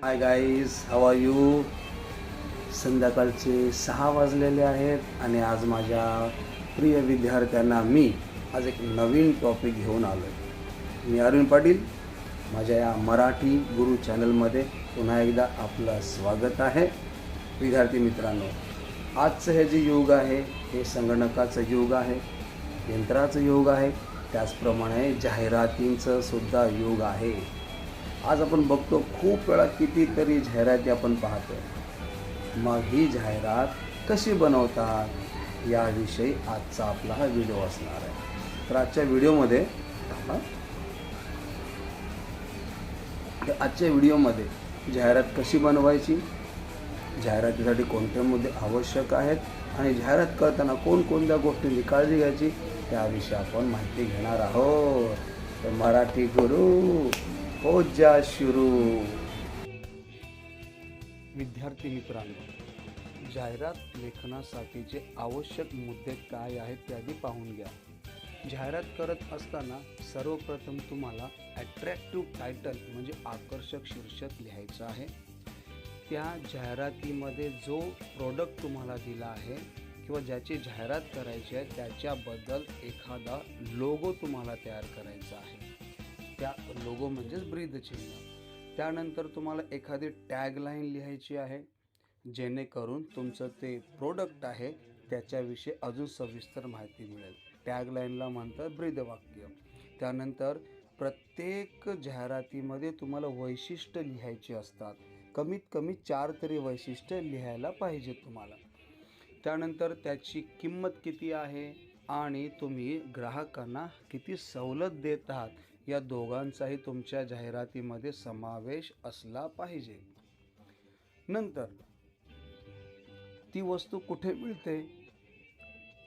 High guys, how are you. संध्याकाळचे 6 वाजलेले आहेत आणि आज माझ्या प्रिय विद्यार्थ्यांना मी आज एक नवीन टॉपिक घेऊन आलो आहे. मी अरुण पाटील. माझ्या या मराठी गुरु चॅनलमध्ये पुन्हा एकदा आपलं स्वागत आहे. विद्यार्थी मित्रांनो, आजचं हे जे युग आहे हे संगणकाचं युग आहे, यंत्राचं युग आहे, त्याचप्रमाणे जाहिरातींचं सुद्धा युग आहे. आज आपण बघतो खूप वेळा कितीतरी जाहिराती आपण पाहतो. मग ही जाहिरात कशी बनवतात याविषयी आजचा आपला हा व्हिडिओ असणार आहे. तर आजच्या व्हिडिओमध्ये जाहिरात कशी बनवायची, जाहिरातीसाठी कोणते मुद्दे आवश्यक आहेत आणि जाहिरात करताना कोणकोणत्या गोष्टींची काळजी घ्यायची त्याविषयी आपण माहिती घेणार आहोत. तर मराठी गुरु हो जा सुरू. विद्यार्थी मित्रांनो, जाहिरात लेखनासाठीचे आवश्यक मुद्दे काय आहेत ते आधी पाहून घ्या. जाहिरात करत असताना सर्वप्रथम तुम्हाला ॲट्रॅक्टिव्ह टायटल म्हणजे आकर्षक शीर्षक लिहायचं आहे. त्या जाहिरातीमध्ये जो प्रोडक्ट तुम्हाला दिला आहे किंवा ज्याची जाहिरात करायची आहे त्याच्याबद्दल एखादा लोगो तुम्हाला तयार करायचा आहे. त्या लोगो म्हणजेच ब्रीदचिन्ह. त्यानंतर तुम्हाला एखादी टॅगलाईन लिहायची आहे जेणेकरून तुमचं ते प्रोडक्ट आहे त्याच्याविषयी अजून सविस्तर माहिती मिळेल. टॅगलाईनला म्हणतात ब्रीदवाक्य. त्यानंतर प्रत्येक जाहिरातीमध्ये तुम्हाला वैशिष्ट्य लिहायची असतात. कमीत कमी 4 तरी वैशिष्ट्य लिहायला पाहिजे तुम्हाला. त्यानंतर त्याची किंमत किती आहे आणि तुम्ही ग्राहकांना किती सवलत देत आहात या दोघांचाही तुमच्या जाहिरातीमध्ये समावेश असला पाहिजे. नंतर ती वस्तू कुठे मिळते,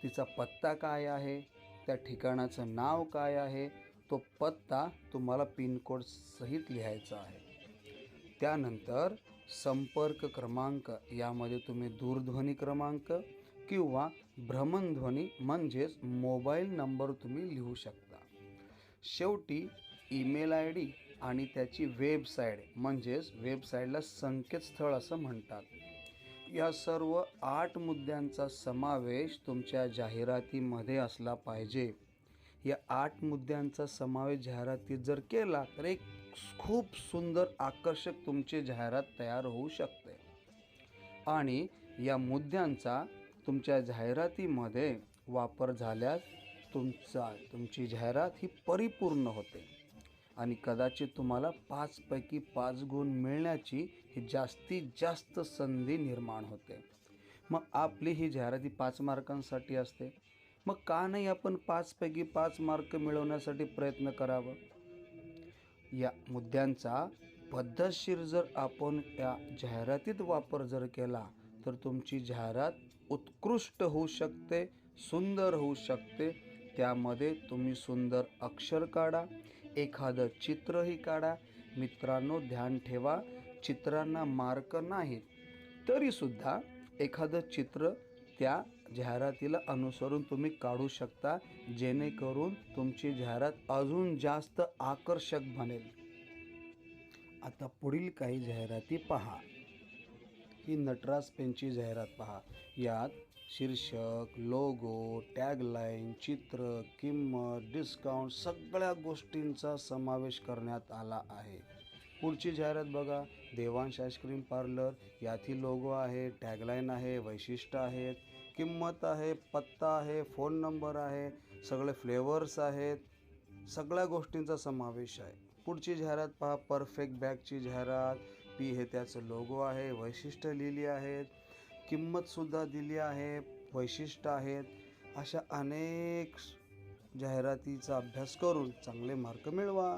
तिचा पत्ता काय आहे, त्या ठिकाणाचं नाव काय आहे, तो पत्ता तुम्हाला पिनकोड सहित लिहायचा आहे. त्यानंतर संपर्क क्रमांक, यामध्ये तुम्ही दूरध्वनी क्रमांक किंवा भ्रमणध्वनी म्हणजेच मोबाईल नंबर तुम्ही लिहू शकता. शेवटी ईमेल आय डी आणि त्याची वेबसाईट म्हणजेच वेबसाईटला संकेतस्थळ असं म्हणतात. या सर्व 8 मुद्द्यांचा समावेश तुमच्या जाहिरातीमध्ये असला पाहिजे. या 8 मुद्द्यांचा समावेश जाहिरातीत जर केला तर एक खूप सुंदर आकर्षक तुमची जाहिरात तयार होऊ शकते आणि या मुद्द्यांचा तुमच्या जाहिरातीमध्ये वापर झाल्यास तुमची जाहिरात ही परिपूर्ण होते आणि कदाचित तुम्हाला 5 पैकी 5 गुण मिळण्याची ही जास्तीत जास्त संधी निर्माण होते. मग आपली ही जाहिराती 5 मार्कांसाठी असते. मग का नाही आपण 5 पैकी 5 मार्क मिळवण्यासाठी प्रयत्न करावा. या मुद्द्यांचा पद्धतशीर जर आपण या जाहिरातीत वापर जर केला तर तुमची जाहिरात उत्कृष्ट होऊ शकते, सुंदर होऊ शकते. त्यामध्ये तुम्ही सुंदर अक्षर काढा, एखादं चित्रही काढा. मित्रांनो, ध्यान ठेवा, चित्रांना मार्क नाहीत तरीसुद्धा एखादं चित्र त्या जाहिरातीला अनुसरून तुम्ही काढू शकता जेणेकरून तुमची जाहिरात अजून जास्त आकर्षक बनेल. आता पुढील काही जाहिराती पहा. ही नटराज पेनची जाहिरात पहा. यात शीर्षक, लोगो, टॅगलाईन, चित्र, किंमत, डिस्काउंट सगळ्या गोष्टींचा समावेश करण्यात आला आहे. पुढची जाहिरात बघा. Devansh ice cream parlour. यातही लोगो आहे, टॅगलाईन आहे, वैशिष्ट्य आहेत, किंमत आहे, पत्ता आहे, फोन नंबर आहे, सगळे फ्लेवर्स आहेत, सगळ्या गोष्टींचा समावेश आहे. पुढची जाहिरात पहा. परफेक्ट बॅगची जाहिरात. पी हे त्याचं लोगो आहे, वैशिष्ट्य लिहिली आहेत, किंमतसुद्धा दिली आहे, वैशिष्ट्य आहेत. अशा अनेक जाहिरातीचा अभ्यास करून चांगले मार्क मिळवा.